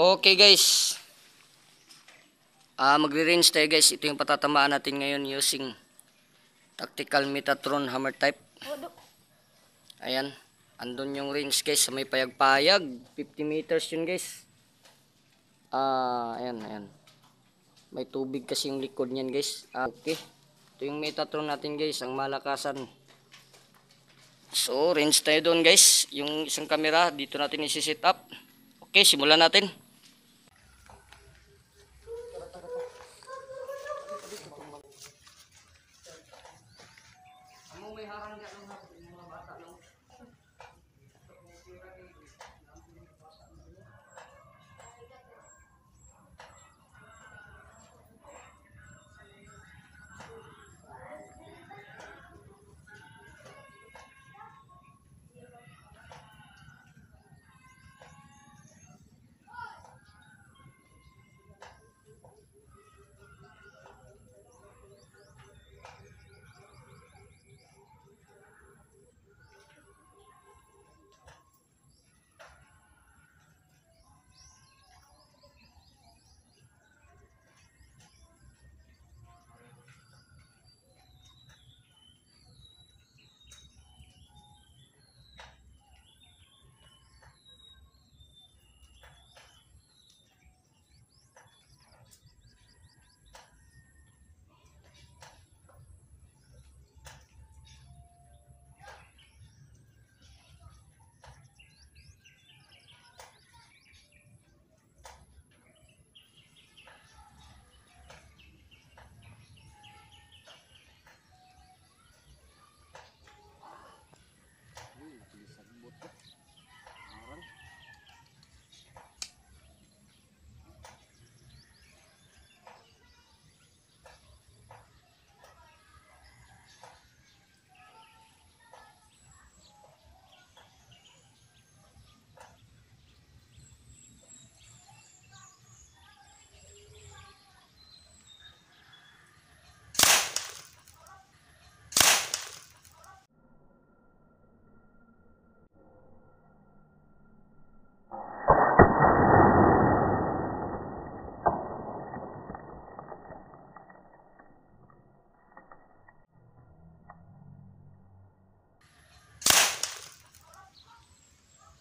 Okay guys, magre-range tayo guys. Ito yung patatamaan natin ngayon using tactical Metatron hammer type. Ayan, andun yung range guys sa may payag-payag, 50 meters yun guys. Ayan. May tubig kasi yung likod niyan guys. Okay, ito yung Metatron natin guys, ang malakasan. So range tayo doon guys. Yung isang camera dito natin isi-set up. Okay, simulan natin. May harang ka ng mga bata lang.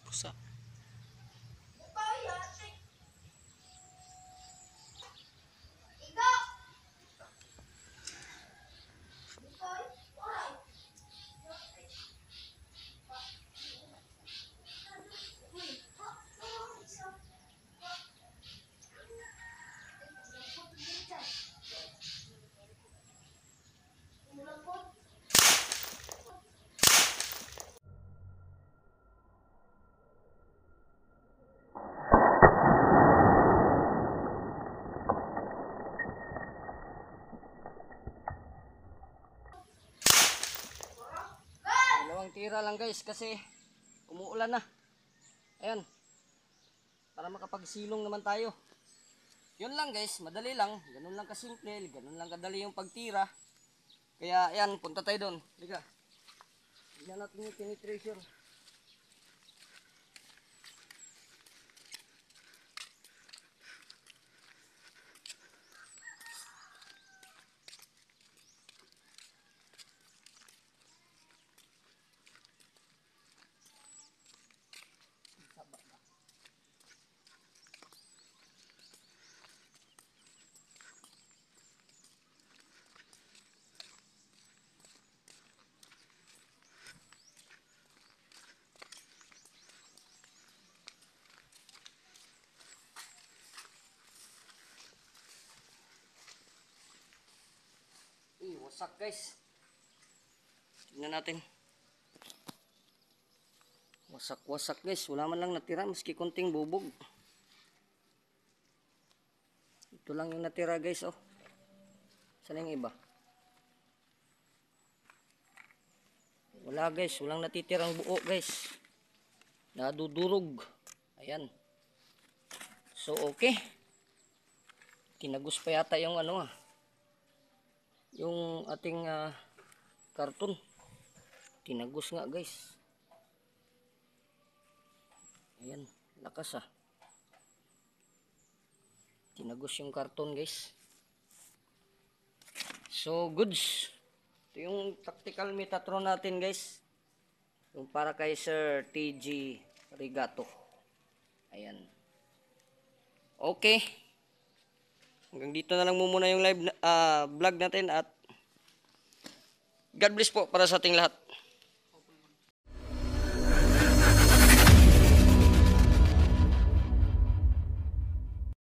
Pusa. Dalawang tira lang guys kasi umuulan na. Ayan, para makapagsilong naman tayo. Yun lang guys, madali lang. Ganun lang kasimple, ganun lang kadali yung pagtira. Kaya ayan, punta tayo doon. Liga, tignan natin yung penetration. Wasak guys. Tignan natin. Wasak-wasak guys. Wala man lang natira maski konting bubog. Ito lang yung natira guys oh. Saan yung iba? Wala guys. Walang natitirang buo guys. Nadudurog. Ayan. So okay. Kinagos pa yata yung ano yung ating karton. Tinagos nga guys. Ayan, lakas Tinagos yung karton guys. So goods. Ito yung tactical Metatron natin guys. Yung para kay Sir TG Rigato. Ayan. Okay. Hanggang dito na lang muna yung live vlog natin at God bless po para sa ating lahat.